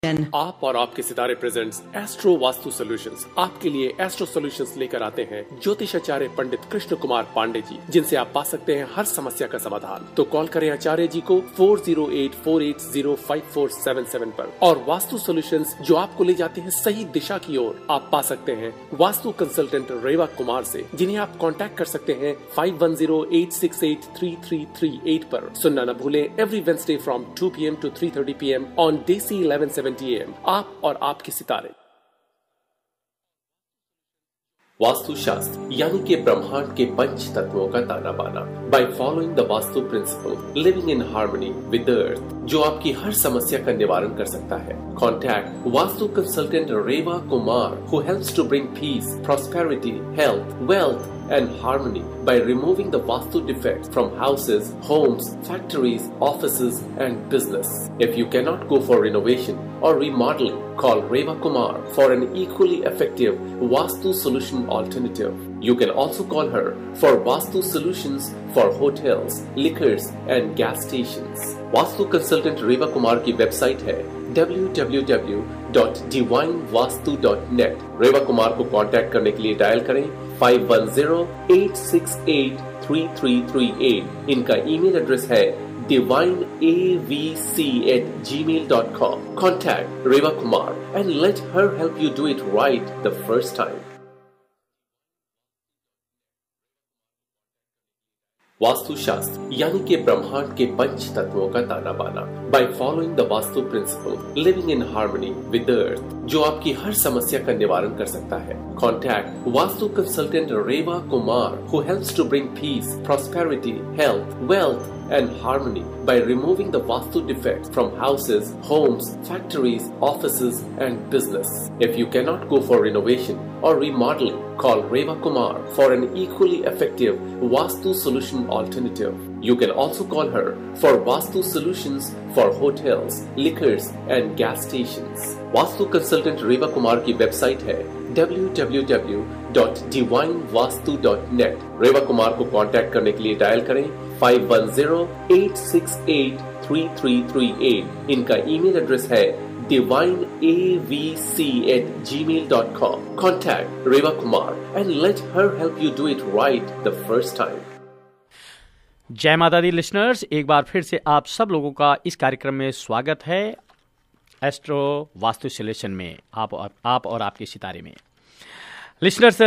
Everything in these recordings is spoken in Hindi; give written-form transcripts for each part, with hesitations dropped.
आप और आपके सितारे प्रेजेंट्स एस्ट्रो वास्तु सॉल्यूशंस आपके लिए एस्ट्रो सॉल्यूशंस लेकर आते हैं ज्योतिषाचार्य पंडित कृष्ण कुमार पांडे जी, जिनसे आप पा सकते हैं हर समस्या का समाधान। तो कॉल करें आचार्य जी को 4084805477 पर। और वास्तु सॉल्यूशंस जो आपको ले जाते हैं सही दिशा की ओर, आप पा सकते हैं वास्तु कंसल्टेंट रेवा कुमार से, जिन्हें आप कॉन्टैक्ट कर सकते हैं 5108683338 पर। सुनना न भूलें every Wednesday from 2 PM to 3:30 PM on DC 1170 AM। आप और आपके सितारे। वास्तुशास्त्र यानी कि ब्रह्मांड के पंच तत्वों का ताना बाना, by following the vastu principle, living in harmony with the earth, जो आपकी हर समस्या का निवारण कर सकता है। Contact vastu consultant Reva Kumar, who helps to bring peace, prosperity, health, wealth and harmony by removing the vastu defects from houses, homes, factories, offices and business. If you cannot go for renovation or remodeling, call Reva Kumar for an equally effective vastu solution alternative. You can also call her for vastu solutions for hotels, liquors and gas stations. Vastu consultant Reva Kumar की वेबसाइट है www.divinevastu.net। रेवा कुमार को कांटेक्ट करने के लिए डायल करें 5108683338। इनका ईमेल एड्रेस है divineavc@gmail.com। Contact Reva Kumar and let her help you do it right the first time. वास्तुशास्त्र यानी कि ब्रह्मांड के पंच तत्वों का ताना बाना, by following the vastu principle, living in harmony with the earth, जो आपकी हर समस्या का निवारण कर सकता है। Contact vastu consultant Reva Kumar, who helps to bring peace, prosperity, health, wealth and harmony by removing the vastu defects from houses, homes, factories, offices and business. If you cannot go for renovation or remodeling, call Reva Kumar for an equally effective vastu solution alternative. You can also call her for vastu solutions for hotels, liquors and gas stations. Vastu consultant Reva Kumar की वेबसाइट है www.divinevastu.net। रेवा कुमार को कांटेक्ट करने के लिए डायल करें 5108683338। इनका ईमेल एड्रेस है divineavc@gmail.com। Contact Reva Kumar and let her help you do it right the first time. जय माता दी लिसनर्स, एक बार फिर से आप सब लोगों का इस कार्यक्रम में स्वागत है एस्ट्रो वास्तु सॉल्यूशन में, आप और आपके सितारे में। लिसनर्स,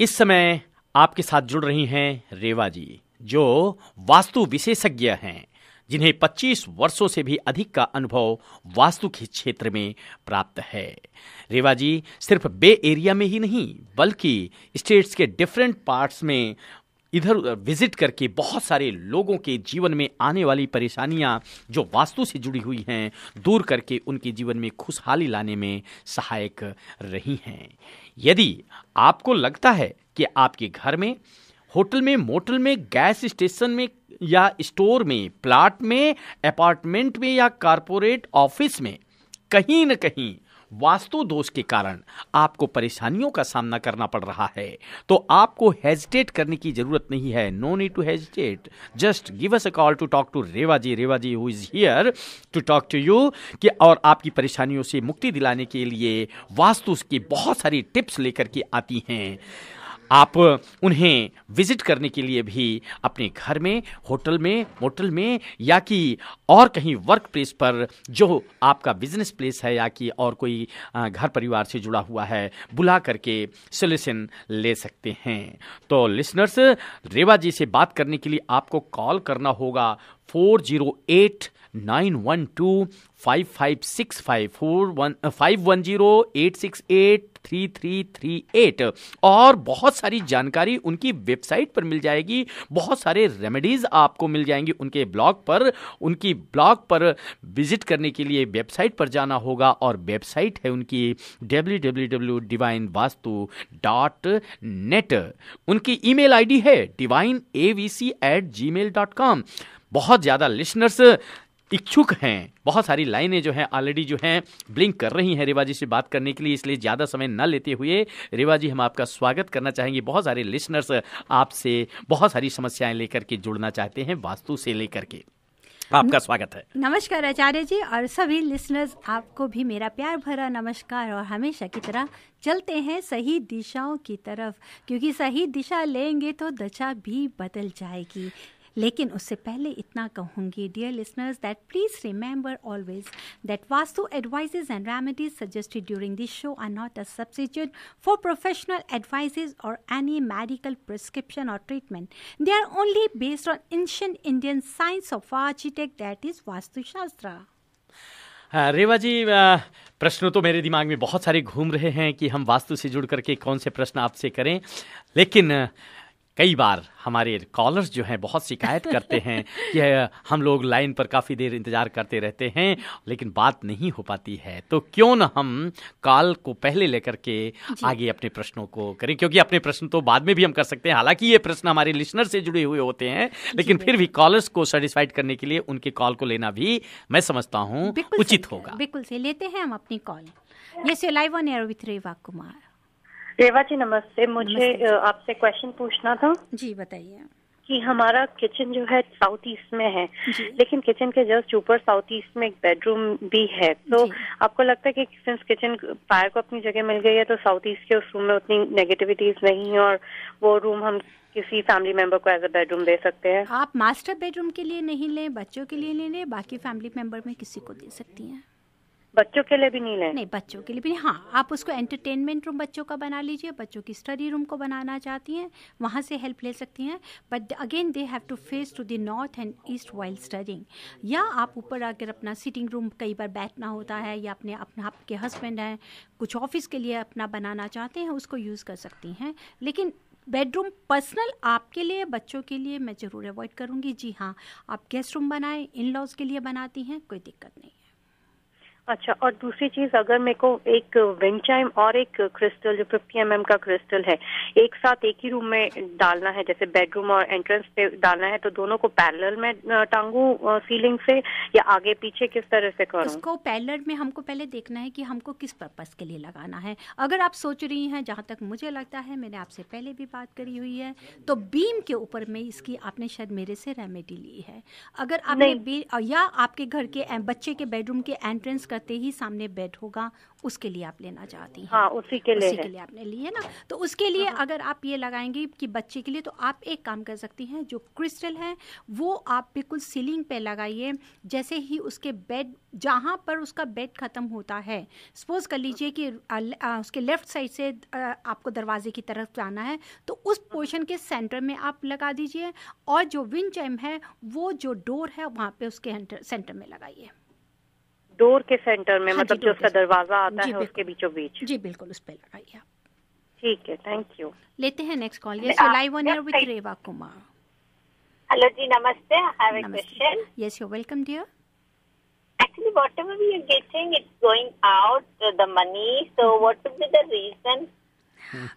इस समय आपके साथ जुड़ रही हैं रेवा जी, जो वास्तु विशेषज्ञ हैं, जिन्हें 25 वर्षों से भी अधिक का अनुभव वास्तु के क्षेत्र में प्राप्त है। रेवा जी सिर्फ बे एरिया में ही नहीं, बल्कि स्टेट्स के डिफरेंट पार्ट्स में इधर उधर विजिट करके बहुत सारे लोगों के जीवन में आने वाली परेशानियां जो वास्तु से जुड़ी हुई हैं, दूर करके उनके जीवन में खुशहाली लाने में सहायक रही हैं। यदि आपको लगता है कि आपके घर में, होटल में, मोटल में, गैस स्टेशन में या स्टोर में, प्लाट में, अपार्टमेंट में या कारपोरेट ऑफिस में कहीं न कहीं वास्तु दोष के कारण आपको परेशानियों का सामना करना पड़ रहा है, तो आपको हेजिटेट करने की जरूरत नहीं है। No need to hesitate, just give us a call to talk to Reva ji who is here to talk to you कि और आपकी परेशानियों से मुक्ति दिलाने के लिए वास्तु की बहुत सारी टिप्स लेकर के आती हैं। आप उन्हें विजिट करने के लिए भी अपने घर में, होटल में, मोटल में या कि और कहीं वर्क प्लेस पर जो आपका बिजनेस प्लेस है या कि और कोई घर परिवार से जुड़ा हुआ है, बुला करके सॉल्यूशन ले सकते हैं। तो लिसनर्स, रेवा जी से बात करने के लिए आपको कॉल करना होगा 408-912-5565 5108683338 और बहुत सारी जानकारी उनकी वेबसाइट पर मिल जाएगी। बहुत सारे रेमेडीज आपको मिल जाएंगी उनके ब्लॉग पर। उनकी ब्लॉग पर विजिट करने के लिए वेबसाइट पर जाना होगा और वेबसाइट है उनकी www.divinevastu.net। उनकी ईमेल आईडी है divineavc@gmail.com। बहुत ज़्यादा लिसनर्स इच्छुक हैं, बहुत सारी लाइनें जो हैं ऑलरेडी जो हैं ब्लिंक कर रही हैं रेवा जी से बात करने के लिए, इसलिए ज़्यादा समय न लेते हुए रेवा जी हम आपका स्वागत करना चाहेंगे। बहुत सारे लिसनर्स आपसे बहुत सारी समस्याएं लेकर के जुड़ना चाहते हैं वास्तु से लेकर के। आपका स्वागत है। नमस्कार आचार्य जी और सभी लिसनर्स, आपको भी मेरा प्यार भरा नमस्कार। और हमेशा की तरह चलते हैं सही दिशाओं की तरफ, क्योंकि सही दिशा लेंगे तो दशा भी बदल जाएगी। लेकिन उससे पहले इतना कहूँगी, dear listeners, that please remember always that vastu advices and remedies suggested during this show are not a substitute for professional advices और एनी मेडिकल प्रिस्क्रिप्शन और treatment. They are only based on ancient Indian science of architect, that is vastu शास्त्र. रेवा जी, प्रश्न तो मेरे दिमाग में बहुत सारे घूम रहे हैं कि हम वास्तु से जुड़ करके कौन से प्रश्न आपसे करें, लेकिन कई बार हमारे कॉलर्स जो हैं बहुत शिकायत करते हैं कि हम लोग लाइन पर काफ़ी देर इंतज़ार करते रहते हैं लेकिन बात नहीं हो पाती है। तो क्यों न हम कॉल को पहले लेकर के आगे अपने प्रश्नों को करें, क्योंकि अपने प्रश्न तो बाद में भी हम कर सकते हैं। हालांकि ये प्रश्न हमारे लिसनर से जुड़े हुए होते हैं, लेकिन फिर भी कॉलर्स को सेटिस्फाइड करने के लिए उनके कॉल को लेना भी मैं समझता हूँ उचित होगा। बिल्कुल से लेते हैं हम अपनी call. Yes, you live on air with Reva Kumar. Reva ji नमस्ते, मुझे आपसे क्वेश्चन पूछना था। जी बताइए। कि हमारा किचन जो है साउथ ईस्ट में है, लेकिन किचन के जस्ट ऊपर साउथ ईस्ट में एक बेडरूम भी है, तो आपको लगता है कि सिंस किचन फायर को अपनी जगह मिल गई है तो साउथ ईस्ट के उस रूम में उतनी नेगेटिविटीज नहीं है और वो रूम हम किसी फैमिली मेंबर को एज अ बेडरूम दे सकते हैं? आप मास्टर बेडरूम के लिए नहीं लें, बच्चों के लिए ले लें, बाकी फैमिली मेंबर में किसी को दे सकती हैं। बच्चों के लिए भी नहीं लें? नहीं, बच्चों के लिए भी। हाँ, आप उसको एंटरटेनमेंट रूम बच्चों का बना लीजिए। बच्चों की स्टडी रूम को बनाना चाहती हैं, वहाँ से हेल्प ले सकती हैं, but again they have to face to the north and east while studying. या आप ऊपर अगर अपना सिटिंग रूम कई बार बैठना होता है, या अपने आपके हस्बैंड हैं कुछ ऑफिस के लिए अपना बनाना चाहते हैं, उसको यूज़ कर सकती हैं। लेकिन बेडरूम पर्सनल आपके लिए, बच्चों के लिए मैं ज़रूर अवॉइड करूँगी। जी हाँ, आप गेस्ट रूम बनाएं, इन लॉज के लिए बनाती हैं, कोई दिक्कत नहीं है। अच्छा, और दूसरी चीज, अगर मेरे को एक विंड चाइम और एक क्रिस्टल जो 50 mm का क्रिस्टल है एक साथ एक ही रूम में डालना है, जैसे बेडरूम और एंट्रेंस पे डालना है, तो दोनों को पैरेलल में टांगू सीलिंग से या आगे पीछे, किस तरह से करूं? उसको पैरेलल में हमको पहले देखना है कि हमको किस पर्पस के लिए लगाना है। अगर आप सोच रही हैं, जहाँ तक मुझे लगता है, मैंने आपसे पहले भी बात करी हुई है, तो बीम के ऊपर में इसकी आपने शायद मेरे से रेमेडी ली है। अगर आपने या आपके घर के बच्चे के बेडरूम के एंट्रेंस करते ही सामने बेड होगा, उसके लिए आप लेना चाहती हैं। हाँ, उसी के लिए आपने ली है ना, तो उसके लिए अगर आप ये लगाएंगे कि बच्चे के लिए, तो आप एक काम कर सकती हैं, जो क्रिस्टल है वो आप बिल्कुल सीलिंग पे लगाइए। जैसे ही उसके बेड, जहाँ पर उसका बेड खत्म होता है, सपोज कर लीजिए कि उसके लेफ्ट साइड से आपको दरवाजे की तरफ जाना है, तो उस पोर्शन के सेंटर में आप लगा दीजिए। और जो विंड चाइम है वो जो डोर है वहाँ पे उसके सेंटर में लगाइए। डोर के सेंटर में? हाँ, मतलब जो उसका दरवाजा आता है उसके बीचों बीच? जी बिल्कुल, उस पे लगाइए आप। ठीक है, थैंक यू। लेते हैं next call. Yes, you live on air with Reva Kumar. Hello ji, नमस्ते। I have a question. Yes, you welcome dear. Actually, whatever we are getting, it's going out, the money. So what would be the reason?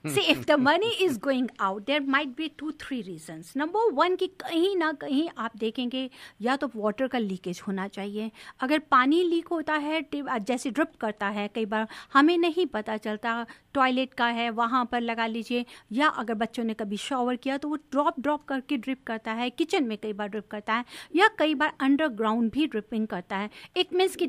See, if the money is going out, there might be 2-3 reasons. Number 1 कि कहीं ना कहीं आप देखेंगे या तो वाटर का लीकेज होना चाहिए। अगर पानी लीक होता है, जैसे ड्रिप करता है, कई बार हमें नहीं पता चलता, टॉयलेट का है वहाँ पर लगा लीजिए। या अगर बच्चों ने कभी शॉवर किया तो वो ड्रॉप करके ड्रिप करता है, किचन में कई बार ड्रिप करता है, या कई बार अंडरग्राउंड भी ड्रिपिंग करता है। इट मीन्स कि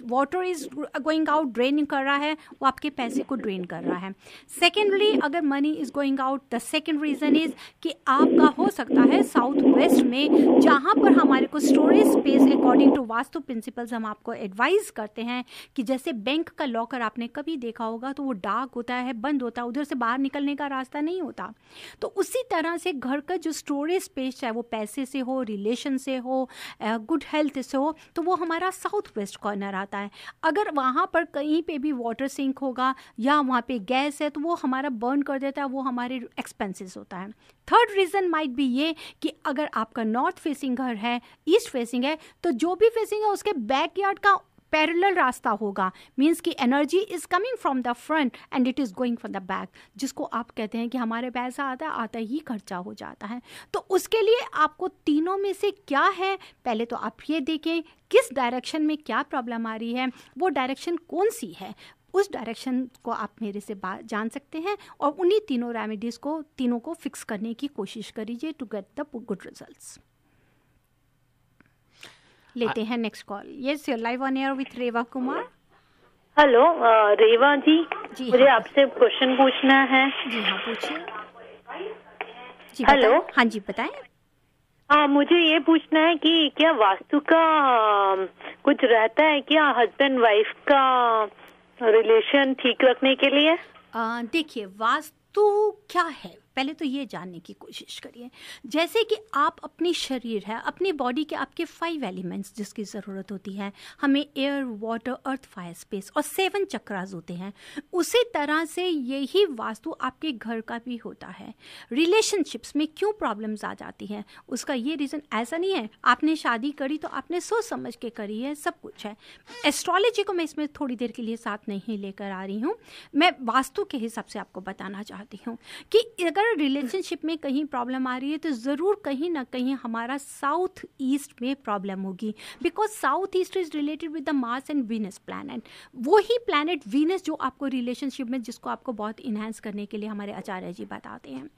water is going out, draining कर रहा है, वो आपके पैसे को ड्रेन कर रहा है। सेकेंडली, अगर money is going out, the second reason is कि आपका हो सकता है साउथ वेस्ट में, जहाँ पर हमारे को storage space according to vastu principles हम आपको एडवाइज करते हैं कि जैसे बैंक का लॉकर आपने कभी देखा होगा तो वो डार्क होता है, बंद होता है, उधर से बाहर निकलने का रास्ता नहीं होता। तो उसी तरह से घर का जो स्टोरेज स्पेस, चाहे वो पैसे से हो, रिलेशन से हो, गुड हेल्थ से हो, तो वो हमारा साउथ वेस्ट कॉर्नर आता है। अगर वहाँ पर कहीं पे भी वाटर सिंक होगा या वहाँ पे गैस है तो वो हमारा बर्न कर देता है, वो हमारे एक्सपेंसेस होता है। थर्ड रीजन माइट बी ये कि अगर आपका नॉर्थ फेसिंग घर है, ईस्ट फेसिंग है, तो जो भी फेसिंग है उसके बैकयार्ड का पैरेलल रास्ता होगा, मीन्स कि energy is coming from the front end it is going from the back, जिसको आप कहते हैं कि हमारे पैसा आता ही खर्चा हो जाता है। तो उसके लिए आपको तीनों में से क्या है, पहले तो आप ये देखें किस डायरेक्शन में क्या प्रॉब्लम आ रही है, वो डायरेक्शन कौन सी है, उस डायरेक्शन को आप मेरे से जान सकते हैं और उन्हीं तीनों रेमेडीज को तीनों को फिक्स करने की कोशिश करिए to get the good results. लेते हैं next call. Yes, you live on air with Reva Kumar. Hello Reva ji, जी मुझे आपसे क्वेश्चन पूछना है। जी हाँ, पूछिए। जी हेलो। बताएं। हाँ जी बताएं। हाँ, मुझे ये पूछना है कि क्या वास्तु का कुछ रहता है क्या हस्बैंड वाइफ का रिलेशन ठीक रखने के लिए? देखिए, वास्तु क्या है पहले तो ये जानने की कोशिश करिए। जैसे कि आप अपनी शरीर है, अपनी बॉडी के आपके 5 एलिमेंट्स जिसकी ज़रूरत होती है, हमें एयर, वाटर, अर्थ, फायर, स्पेस और 7 चक्रास होते हैं। उसी तरह से यही वास्तु आपके घर का भी होता है। रिलेशनशिप्स में क्यों प्रॉब्लम्स आ जाती हैं, उसका ये रीज़न ऐसा नहीं है आपने शादी करी तो आपने सोच समझ के करी है, सब कुछ है। एस्ट्रोलॉजी को मैं इसमें थोड़ी देर के लिए साथ नहीं लेकर आ रही हूँ, मैं वास्तु के हिसाब से आपको बताना चाहती हूँ कि अगर रिलेशनशिप में कहीं प्रॉब्लम आ रही है तो ज़रूर कहीं ना कहीं हमारा साउथ ईस्ट में प्रॉब्लम होगी, because south east is related with the Mars and Venus planet. वही प्लैनेट वीनस जो आपको रिलेशनशिप में, जिसको आपको बहुत इन्हांस करने के लिए हमारे आचार्य जी बताते हैं।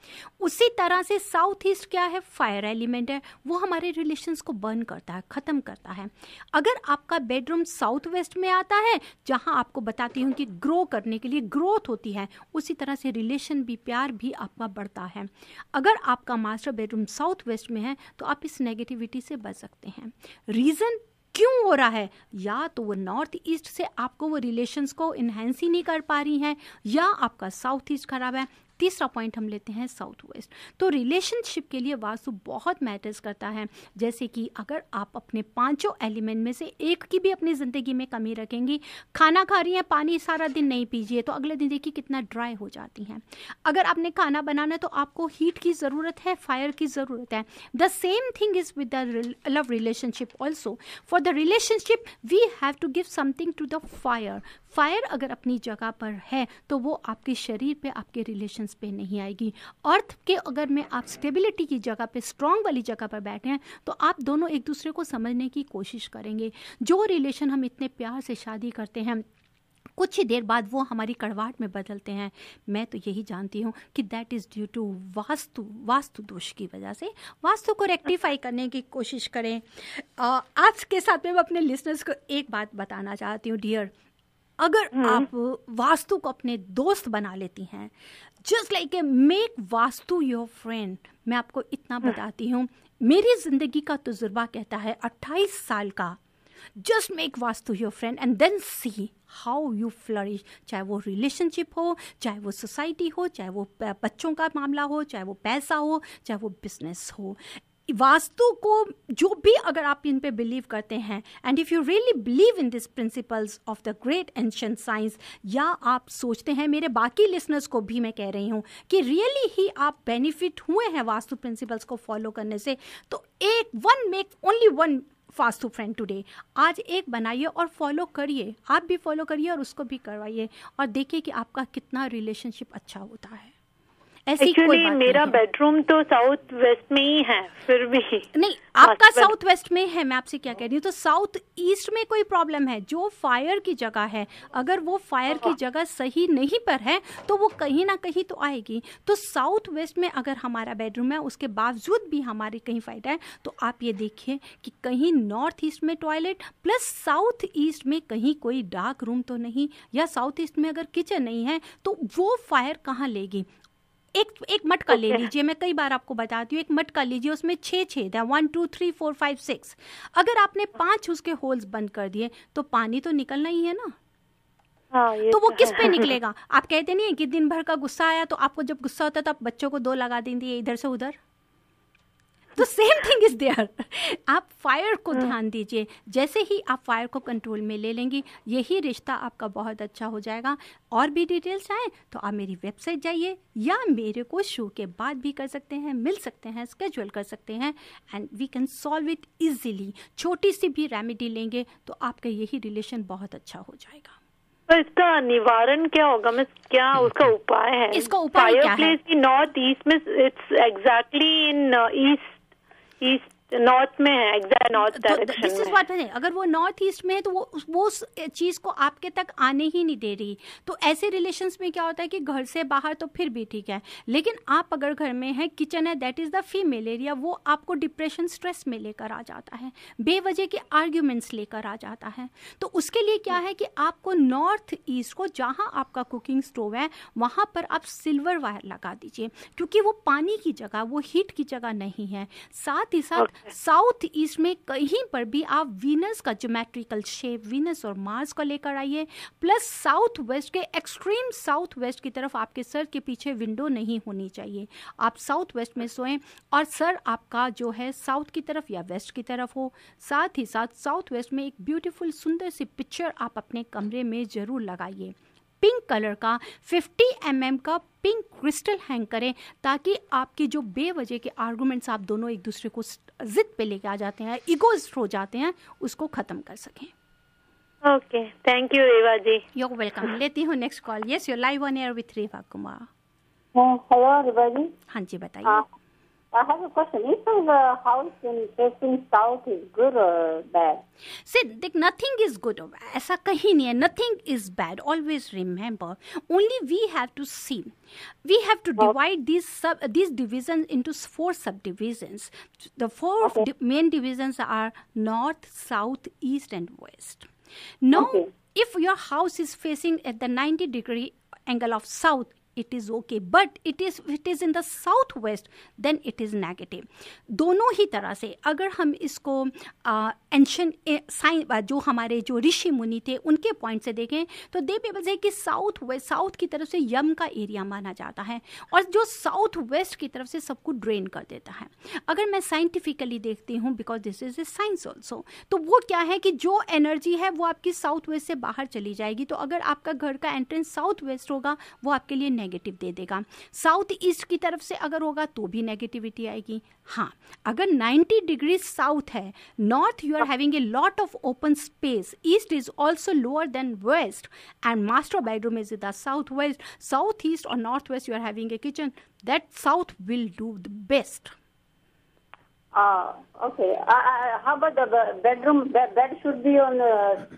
उसी तरह से साउथ ईस्ट क्या है, फायर एलिमेंट है, वो हमारे रिलेशंस को बर्न करता है, ख़त्म करता है। अगर आपका बेडरूम साउथ वेस्ट में आता है, जहाँ आपको बताती हूँ कि ग्रो करने के लिए ग्रोथ होती है, उसी तरह से रिलेशन भी, प्यार भी आपका बढ़ता है। अगर आपका मास्टर बेडरूम साउथ वेस्ट में है तो आप इस नेगेटिविटी से बच सकते हैं। रीजन क्यों हो रहा है, या तो वो नॉर्थ ईस्ट से आपको वो रिलेशंस को इन्हेंस ही नहीं कर पा रही हैं, या आपका साउथ ईस्ट खराब है। तीसरा पॉइंट हम लेते हैं साउथ वेस्ट। तो रिलेशनशिप के लिए वास्तु बहुत मैटर्स करता है। जैसे कि अगर आप अपने 5 एलिमेंट में से एक की भी अपनी ज़िंदगी में कमी रखेंगी, खाना खा रही हैं, पानी सारा दिन नहीं पीजिए तो अगले दिन देखिए कितना ड्राई हो जाती हैं। अगर आपने खाना बनाना है तो आपको हीट की ज़रूरत है, फायर की ज़रूरत है। The same thing is with the love relationship also. For the relationship we have to give something to the fire. Fire अगर अपनी जगह पर है तो वो आपके शरीर पे, आपके रिलेशंस पे नहीं आएगी। अर्थ के अगर में आप स्टेबिलिटी की जगह पे, स्ट्रांग वाली जगह पर बैठे हैं तो आप दोनों एक दूसरे को समझने की कोशिश करेंगे। जो रिलेशन हम इतने प्यार से शादी करते हैं, कुछ ही देर बाद वो हमारी कड़वाहट में बदलते हैं। मैं तो यही जानती हूँ कि that is due to vastu दोष की वजह से। वास्तु को रेक्टिफाई करने की कोशिश करें। आज के साथ में मैं अपने लिसनर्स को एक बात बताना चाहती हूँ डियर, अगर आप वास्तु को अपने दोस्त बना लेती हैं, just like a make vastu your friend. मैं आपको इतना बताती हूँ, मेरी जिंदगी का तजुर्बा कहता है 28 साल का, just make vastu your friend and then see how you flourish. चाहे वो रिलेशनशिप हो, चाहे वो सोसाइटी हो, चाहे वो बच्चों का मामला हो, चाहे वो पैसा हो, चाहे वो बिजनेस हो। वास्तु को जो भी अगर आप इन पे बिलीव करते हैं, and if you really believe in this principles of the great ancient science, या आप सोचते हैं, मेरे बाकी लिसनर्स को भी मैं कह रही हूँ कि रियली ही आप बेनिफिट हुए हैं वास्तु प्रिंसिपल्स को फॉलो करने से, तो make only one vastu friend today. आज एक बनाइए और फॉलो करिए, आप भी फॉलो करिए और उसको भी करवाइए, और देखिए कि आपका कितना रिलेशनशिप अच्छा होता है। एक्चुअली मेरा बेडरूम तो साउथ वेस्ट में ही है, फिर भी नहीं, आपका साउथ वेस्ट में है। मैं आपसे क्या कह रही हूँ, तो साउथ ईस्ट में कोई प्रॉब्लम है, जो फायर की जगह है, अगर वो फायर की जगह सही नहीं पर है तो वो कहीं ना कहीं तो आएगी। तो साउथ वेस्ट में अगर हमारा बेडरूम है, उसके बावजूद भी हमारी कहीं फायदा है, तो आप ये देखिए कि कहीं नॉर्थ ईस्ट में टॉयलेट प्लस साउथ ईस्ट में कहीं कोई डार्क रूम तो नहीं, या साउथ ईस्ट में अगर किचन नहीं है तो वो फायर कहाँ लेगी। एक मटका ले लीजिए, मैं कई बार आपको बताती हूँ, एक मटका लीजिए, उसमें 6 छेद है, 1 2 3 4 5 6। अगर आपने 5 उसके होल्स बंद कर दिए तो पानी तो निकलना ही है ना। तो वो किस पे निकलेगा। आप कहते नहीं है कि दिन भर का गुस्सा आया तो आपको जब गुस्सा होता है तो आप बच्चों को 2 लगा देंगे इधर से उधर, तो सेम थिंग इज देयर। आप फायर को ध्यान दीजिए, जैसे ही आप फायर को कंट्रोल में ले लेंगी, यही रिश्ता आपका बहुत अच्छा हो जाएगा। और भी डिटेल्स आए तो आप मेरी वेबसाइट जाइए, या मेरे को शो के बाद भी कर सकते हैं, मिल सकते हैं, स्केड्यूल कर सकते हैं, and we can solve it easily. छोटी सी भी रेमेडी लेंगे तो आपका यही रिलेशन बहुत अच्छा हो जाएगा। तो इसका निवारण क्या होगा, मैं क्या उसका उपाय है? इसका उपाय क्या है? नॉर्थ ईस्ट में it's exactly in east north में है, exact north direction this is में। व्हाट है, अगर वो नॉर्थ ईस्ट में है तो वो उस चीज को आपके तक आने ही नहीं दे रही। तो ऐसे रिलेशंस में क्या होता है कि घर से बाहर तो फिर भी ठीक है, लेकिन आप अगर घर में है, किचन है, that is the female area, वो आपको डिप्रेशन स्ट्रेस में लेकर आ जाता है, बेवजह के आर्ग्यूमेंट्स लेकर आ जाता है। तो उसके लिए क्या है कि आपको नॉर्थ ईस्ट को, जहां आपका कुकिंग स्टोव है वहां पर आप सिल्वर वायर लगा दीजिए, क्योंकि वो पानी की जगह, वो हीट की जगह नहीं है। साथ ही साथ साउथ ईस्ट में कहीं पर भी आप वीनस का ज्योमेट्रिकल शेप, वीनस और मार्स को लेकर आइए, प्लस साउथ वेस्ट के एक्सट्रीम साउथ वेस्ट की तरफ आपके सर के पीछे विंडो नहीं होनी चाहिए। आप साउथ वेस्ट में सोएं और सर आपका जो है साउथ की तरफ या वेस्ट की तरफ हो। साथ ही साथ साउथ वेस्ट में एक ब्यूटीफुल सुंदर सी पिक्चर आप अपने कमरे में जरूर लगाइए। पिंक कलर का 50 mm का पिंक क्रिस्टल हैंग करें, ताकि आपके जो बेवजह के आर्गुमेंट्स आप दोनों एक दूसरे को जिद पे लेके आ जाते हैं, ईगोइस्ट हो जाते हैं, उसको खत्म कर सकें। Okay, thank you Reva ji. You welcome. लेती हूँ next call. Yes, you live on air with Reva Kumar. Hello Reva ji. हाँ जी, बताइए। I have a question. If the house in facing south is good or bad? See, nothing is good or bad. ऐसा कहीं नहीं है. Nothing is bad. Always remember. Only we have to see. We have to divide these divisions into 4 subdivisions. The 4 main divisions are north, south, east, and west. Now, if your house is facing at the 90-degree angle of south, it is okay, but it is in the southwest, then it is negative. दोनों ही तरह से अगर हम इसको एंशिएंट जो हमारे जो ऋषि मुनि थे उनके पॉइंट से देखें तो दे पीपल से कि साउथ की तरफ से यम का एरिया माना जाता है, और जो साउथ वेस्ट की तरफ से सबको ड्रेन कर देता है। अगर मैं साइंटिफिकली देखती हूँ, because this is a science also, तो वो क्या है कि जो एनर्जी है वो आपकी साउथ वेस्ट से बाहर चली जाएगी। तो अगर आपका घर का एंट्रेंस साउथ वेस्ट होगा, वो आपके लिए नेगेटिव दे देगा। साउथ ईस्ट की तरफ से अगर होगा तो भी नेगेटिविटी आएगी। हाँ, अगर 90 डिग्री साउथ है, north you are having a lot of open space, east is also lower than west, and master bedroom is the south west, south east और north west you are having a kitchen, that south will do the best. Okay. How about the bedroom? Bed should be on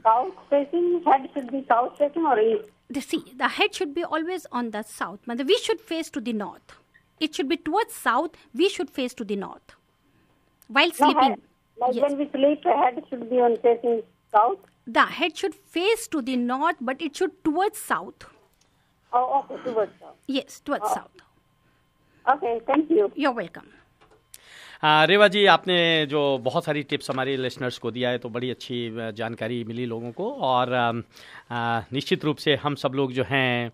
south facing. Head should be south facing or east. See, the head should be always on the south. We should face to the north. It should be towards south. We should face to the north while sleeping. Like when we sleep, the head should be on facing south. The head should face to the north, but it should towards south. Oh, okay, towards south. Yes, towards south. Okay, thank you. You're welcome. रेवा जी, आपने जो बहुत सारी टिप्स हमारे लिसनर्स को दिया है, तो बड़ी अच्छी जानकारी मिली लोगों को, और निश्चित रूप से हम सब लोग जो हैं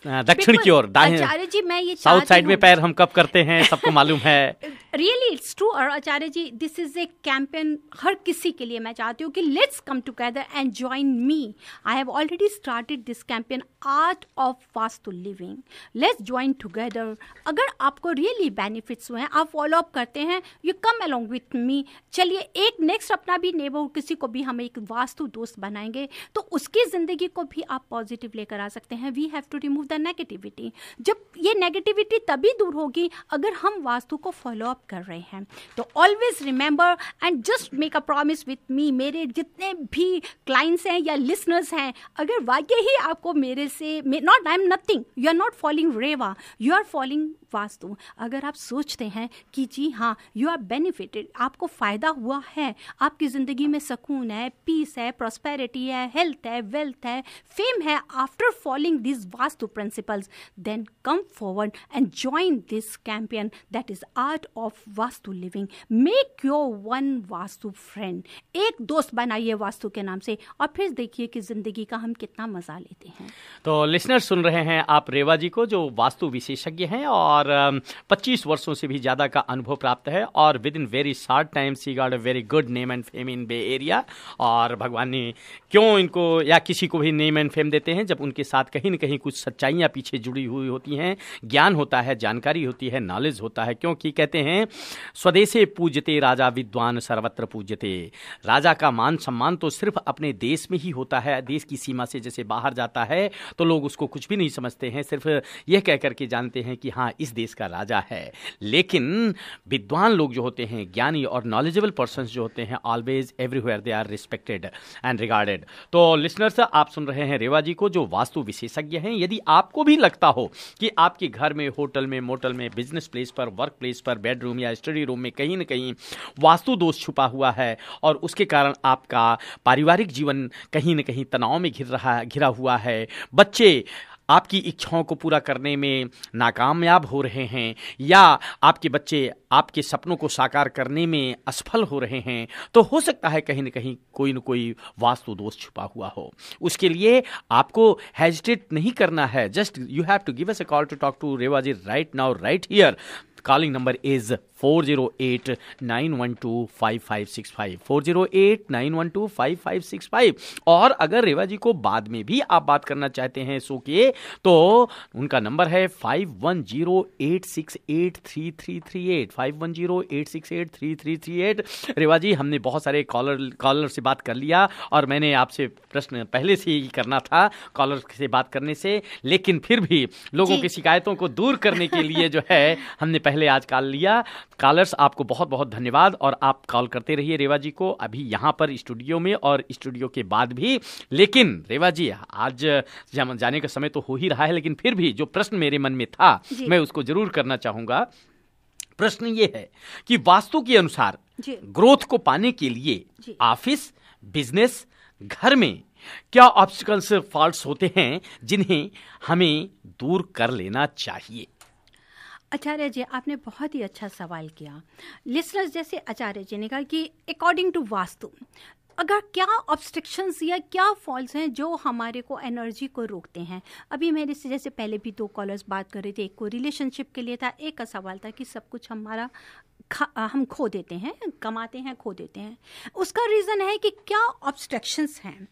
दक्षिण की ओर, आचार्य जी, मैं ये साउथ साइड में पैर हम कब करते हैं सबको मालूम है। Really it's true. और आचार्य जी, दिस इज ए कैंपेन हर किसी के लिए। मैं चाहती हूँ कि let's come together and join me. I have already started this campaign, art of vastu living. Let's join together. अगर आपको रियली बेनिफिट्स हुए हैं, आप फॉलो अप करते हैं, you come along with me. चलिए, एक नेक्स्ट अपना भी नेबर, किसी को भी हम एक वास्तु दोस्त बनाएंगे, तो उसकी जिंदगी को भी आप पॉजिटिव लेकर आ सकते हैं। We have to remove the negativity. जब ये नेगेटिविटी तभी दूर होगी अगर हम वास्तु को फॉलो अप कर रहे हैं। तो always remember and just make a promise with me. मेरे जितने भी क्लाइंट्स हैं या लिसनर्स हैं, अगर वाकई ही आपको मेरे से, not I am nothing, you are not following Reva, you are following vastu. अगर आप सोचते हैं कि जी हाँ, यू आर बेनिफिटेड, आपको फायदा हुआ है, आपकी जिंदगी में सुकून है, पीस है, प्रॉस्पेरिटी है, हेल्थ है, वेल्थ है, फेम है, after following this vastu principles, then come forward and join this campaign that is art of vastu living. Make your one vastu friend. एक दोस्त बनाइए वास्तु के नाम से, और फिर देखिए कि जिंदगी का हम कितना मजा लेते हैं। तो लिसनर सुन रहे हैं आप रेवा जी को, जो वास्तु विशेषज्ञ हैं और 25 वर्षों से भी ज्यादा का अनुभव प्राप्त है, और within very short time she got a very good name and fame in Bay Area. और भगवान ने क्यों इनको या किसी को भी नेम एंड फेम देते हैं, जब उनके साथ कहीं न कहीं कुछ सच्चाइयाँ पीछे जुड़ी हुई होती हैं, ज्ञान होता है, जानकारी होती है, नॉलेज होता है। क्योंकि कहते हैं स्वदेशे पूज्यते राजा विद्वान सर्वत्र पूज्यते। राजा का मान सम्मान तो सिर्फ अपने देश में ही होता है। देश की सीमा से जैसे बाहर जाता है तो लोग उसको कुछ भी नहीं समझते हैं, सिर्फ यह कह करके जानते हैं कि हाँ, इस इस देश का राजा है, लेकिन विद्वान लोग जो होते हैं, ज्ञानी और नॉलेजेबल पर्सन्स जो होते हैं, always everywhere they are respected and regarded. तो लिसनर्स, आप सुन रहे हैं रेवा जी को जो वास्तु विशेषज्ञ हैं। यदि आपको भी लगता हो कि आपके घर में, होटल में, मोटल में, बिजनेस प्लेस पर, वर्क प्लेस पर, बेडरूम या स्टडी रूम में कहीं न कहीं वास्तु दोष छुपा हुआ है और उसके कारण आपका पारिवारिक जीवन कहीं न कहीं तनाव में घिरा हुआ है, बच्चे आपकी इच्छाओं को पूरा करने में नाकामयाब हो रहे हैं, या आपके बच्चे आपके सपनों को साकार करने में असफल हो रहे हैं, तो हो सकता है कहीं न कहीं कोई न कोई वास्तु दोष छुपा हुआ हो। उसके लिए आपको हेजिटेट नहीं करना है, just you have to give us a call to talk to Reva ji right now, right here. Calling number is 408-912-5565, 408-912-5565। और अगर रेवा जी को बाद में भी आप बात करना चाहते हैं शो के, तो उनका नंबर है 5108683338, 5108683338। रेवा जी, हमने बहुत सारे कॉलर से बात कर लिया और मैंने आपसे प्रश्न पहले से ही करना था कॉलर से बात करने से, लेकिन फिर भी लोगों की शिकायतों को दूर करने के लिए जो है हमने पहले आज कॉल लिया। कॉलर्स, आपको बहुत बहुत धन्यवाद और आप कॉल करते रहिए रेवा जी को, अभी यहाँ पर स्टूडियो में और स्टूडियो के बाद भी। लेकिन रेवा जी, आज जाने का समय तो हो ही रहा है, लेकिन फिर भी जो प्रश्न मेरे मन में था मैं उसको जरूर करना चाहूंगा। प्रश्न ये है कि वास्तु के अनुसार ग्रोथ को पाने के लिए ऑफिस, बिजनेस, घर में क्या ऑब्स्टिकल्स, फॉल्ट्स होते हैं जिन्हें हमें दूर कर लेना चाहिए? आचार्य जी, आपने बहुत ही अच्छा सवाल किया। लिसनर्स, जैसे आचार्य जी ने कहा कि अकॉर्डिंग टू वास्तु अगर क्या ऑब्स्ट्रक्शंस या क्या फॉल्स हैं जो हमारे को एनर्जी को रोकते हैं। अभी मेरे से जैसे पहले भी 2 कॉलर्स बात कर रहे थे, एक को रिलेशनशिप के लिए था, एक का सवाल था कि सब कुछ हमारा हम खो देते हैं, कमाते हैं, खो देते हैं। उसका रीज़न है कि क्या ऑब्स्ट्रक्शंस हैं।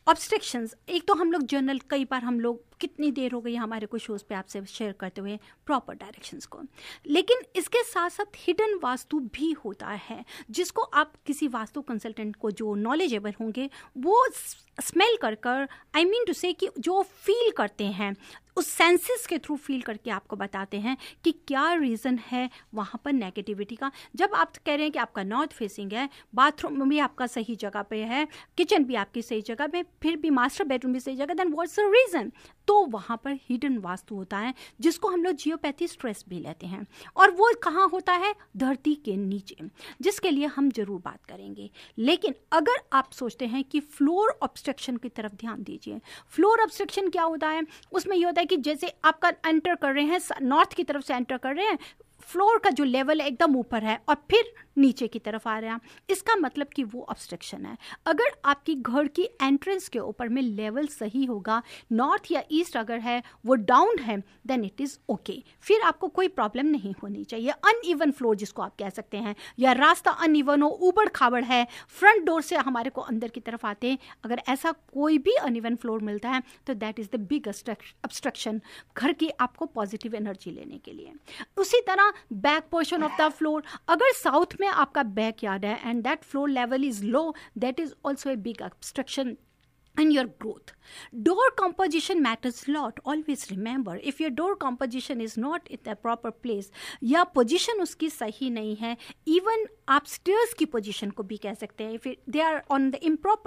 ऑब्स्ट्रक्शंस, एक तो हम लोग जर्नल, कई बार हम लोग कितनी देर हो गई हमारे को शोज़ पे आपसे शेयर करते हुए प्रॉपर डायरेक्शंस को, लेकिन इसके साथ साथ हिडन वास्तु भी होता है जिसको आप किसी वास्तु कंसल्टेंट को जो नॉलेजेबल होंगे वो स्मेल कर आई मीन टू से कि जो फील करते हैं उस सेंसेस के थ्रू फील करके आपको बताते हैं कि क्या रीज़न है वहाँ पर नेगेटिविटी का। जब आप कह रहे हैं कि आपका नॉर्थ फेसिंग है, बाथरूम भी आपका सही जगह पे है, किचन भी आपकी सही जगह पे, फिर भी मास्टर बेडरूम भी सही जगह, देन व्हाट्स द रीज़न? तो वहाँ पर हिडन वास्तु होता है जिसको हम लोग जियोपैथी स्ट्रेस भी लेते हैं, और वो कहाँ होता है? धरती के नीचे, जिसके लिए हम जरूर बात करेंगे। लेकिन अगर आप सोचते हैं कि फ्लोर ऑब्स्ट्रक्शन की तरफ ध्यान दीजिए। फ्लोर ऑब्स्ट्रक्शन क्या होता है? उसमें ये होता है कि जैसे आपका एंटर कर रहे हैं, नॉर्थ की तरफ से एंटर कर रहे हैं, फ्लोर का जो लेवल है एकदम ऊपर है और फिर नीचे की तरफ आ रहे हैं, इसका मतलब कि वो ऑब्स्ट्रक्शन है। अगर आपकी घर की एंट्रेंस के ऊपर में लेवल सही होगा, नॉर्थ या ईस्ट अगर है वो डाउन है, देन इट इज़ ओके, फिर आपको कोई प्रॉब्लम नहीं होनी चाहिए। अनइवन फ्लोर जिसको आप कह सकते हैं, या रास्ता अनइवन हो, ऊबड़ खाबड़ है, फ्रंट डोर से हमारे को अंदर की तरफ आते हैं, अगर ऐसा कोई भी अनइवन फ्लोर मिलता है तो that is the big obstruction घर की आपको पॉजिटिव एनर्जी लेने के लिए। उसी तरह back portion of the floor, अगर साउथ में आपका बैक यार्ड है and that floor level is low, that is also a big obstruction in your growth. Door composition matters a lot. Always remember, if your door composition is not in the proper place या position उसकी सही नहीं है, even आप stairs की position को भी कह सकते हैं, if they are on the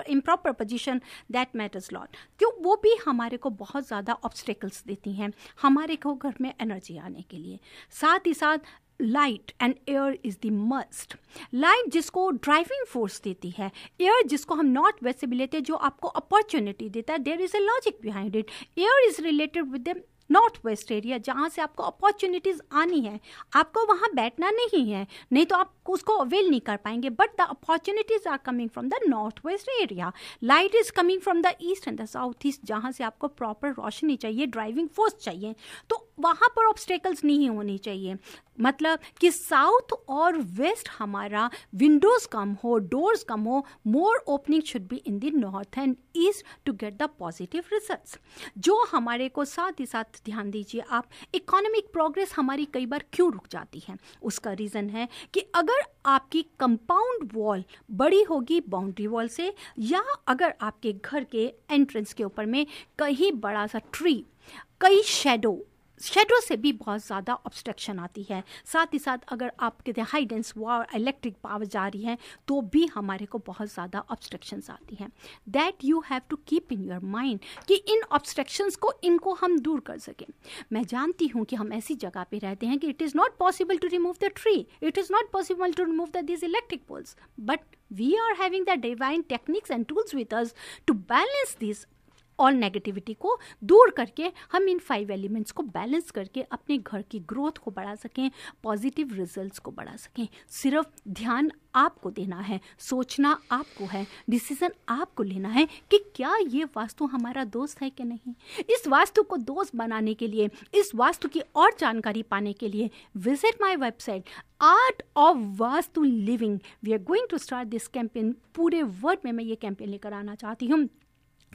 improper position, that matters a lot. क्यों? वो भी हमारे को बहुत ज़्यादा obstacles देती हैं हमारे को घर में एनर्जी आने के लिए। साथ ही साथ light and air is the must. Light जिसको ड्राइविंग फोर्स देती है, एयर जिसको हम नॉर्थ वेस्ट से भी लेते हैं जो आपको अपॉर्चुनिटी देता है, there is a logic behind it. Air is related with the north west area, जहाँ से आपको अपॉर्चुनिटीज आनी है, आपको वहाँ बैठना नहीं है, नहीं तो आप उसको अवेल नहीं कर पाएंगे, but the opportunities are coming from the north west area. Light is coming from the east and the south east, जहाँ से आपको प्रॉपर रोशनी चाहिए, ड्राइविंग फोर्स चाहिए, तो वहाँ पर ऑब्स्टेकल्स नहीं होनी चाहिए। मतलब कि साउथ और वेस्ट हमारा विंडोज कम हो, डोर्स कम हो, more opening should be in the north and east to get the positive results. जो हमारे को साथ ही साथ ध्यान दीजिए आप, इकोनॉमिक प्रोग्रेस हमारी कई बार क्यों रुक जाती है? उसका रीज़न है कि अगर आपकी कंपाउंड वॉल बड़ी होगी बाउंड्री वॉल से, या अगर आपके घर के एंट्रेंस के ऊपर में कहीं बड़ा सा ट्री, कई शेडो शेडो से भी बहुत ज़्यादा ऑब्स्ट्रक्शन आती है। साथ ही साथ अगर आपके high dense wire electric power जा रही है तो भी हमारे को बहुत ज़्यादा ऑब्स्ट्रक्शंस आती हैं। That you have to keep in your mind कि इन ऑब्स्ट्रक्शंस को इनको हम दूर कर सकें। मैं जानती हूँ कि हम ऐसी जगह पे रहते हैं कि it is not possible to remove the tree, it is not possible to remove this electric poles, but we are having the divine techniques and tools with us to balance this और नेगेटिविटी को दूर करके हम इन 5 एलिमेंट्स को बैलेंस करके अपने घर की ग्रोथ को बढ़ा सकें, पॉजिटिव रिजल्ट्स को बढ़ा सकें। सिर्फ ध्यान आपको देना है, सोचना आपको है, डिसीजन आपको लेना है कि क्या ये वास्तु हमारा दोस्त है कि नहीं। इस वास्तु को दोस्त बनाने के लिए, इस वास्तु की और जानकारी पाने के लिए visit my website art of vastu living. We are going to start this campaign. पूरे वर्ल्ड में मैं ये कैंपेन लेकर आना चाहती हूँ।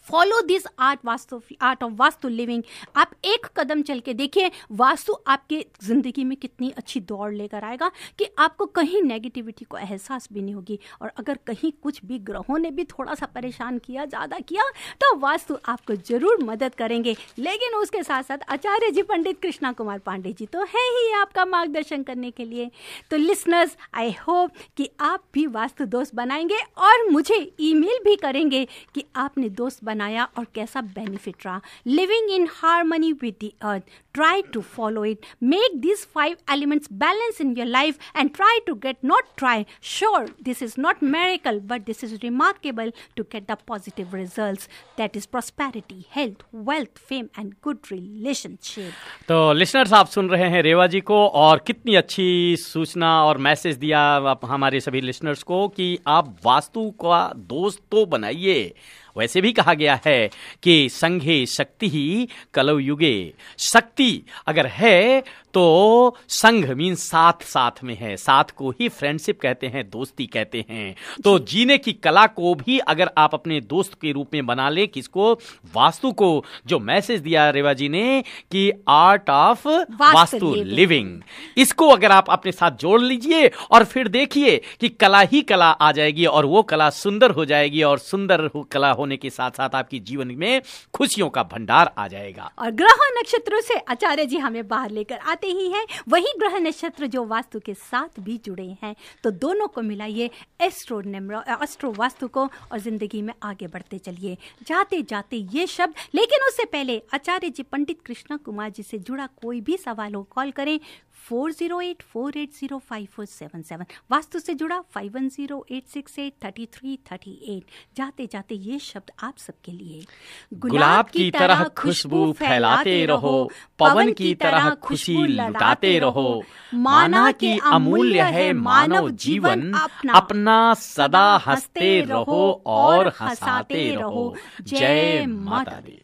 Follow this art of vastu living. आप एक कदम चल के देखिए, वास्तु आपके जिंदगी में कितनी अच्छी दौड़ लेकर आएगा कि आपको कहीं नेगेटिविटी को एहसास भी नहीं होगी। और अगर कहीं कुछ भी ग्रहों ने भी थोड़ा सा परेशान किया, ज़्यादा किया, तो वास्तु आपको जरूर मदद करेंगे। लेकिन उसके साथ साथ आचार्य जी पंडित कृष्णा कुमार पांडे जी तो है ही आपका मार्गदर्शन करने के लिए। तो लिसनर्स, आई होप कि आप भी वास्तु दोस्त बनाएंगे और मुझे ईमेल भी करेंगे कि आपने दोस्त बनाया और कैसा बेनिफिट रहा। Living in harmony with the earth, try to follow it, make this 5 elements balance in your life and try to get, not try, sure this is not miracle but this is remarkable to get the positive results, that is prosperity, health, wealth, fame and good relationship. तो लिसनर्स, आप सुन रहे हैं रेवा जी को, और कितनी अच्छी सूचना और मैसेज दिया हमारे सभी लिसनर्स को कि आप वास्तु का दोस्त तो बनाइए। वैसे भी कहा गया है कि संघे शक्ति ही कलौ युगे। शक्ति अगर है तो संघ मीन साथ, साथ में है, साथ को ही फ्रेंडशिप कहते हैं, दोस्ती कहते हैं। तो जीने की कला को भी अगर आप अपने दोस्त के रूप में बना ले, किसको, वास्तु को। जो मैसेज दिया रेवा जी ने कि आर्ट ऑफ वास्तु लिविंग, इसको अगर आप अपने साथ जोड़ लीजिए और फिर देखिए कि कला ही कला आ जाएगी और वो कला सुंदर हो जाएगी, और सुंदर कला होने के साथ साथ आपकी जीवन में खुशियों का भंडार आ जाएगा। और ग्रह नक्षत्रों से आचार्य जी हमें बाहर लेकर आते ही हैं, वही ग्रह नक्षत्र जो वास्तु के साथ भी जुड़े हैं। तो दोनों को मिलाइए, एस्ट्रो वास्तु को, और जिंदगी में आगे बढ़ते चलिए। जाते जाते ये शब्द, लेकिन उससे पहले आचार्य जी पंडित कृष्णा कुमार जी से जुड़ा कोई भी सवाल हो, कॉल करें 4084805477। वास्तु से जुड़ा 5108683338। जाते जाते ये शब्द आप सबके लिए। गुलाब की तरह खुशबू फैलाते रहो, पवन की तरह खुशी लुटाते रहो। माना कि अमूल्य है मानव जीवन, अपना सदा हंसते रहो और हंसाते रहो। जय माता दी।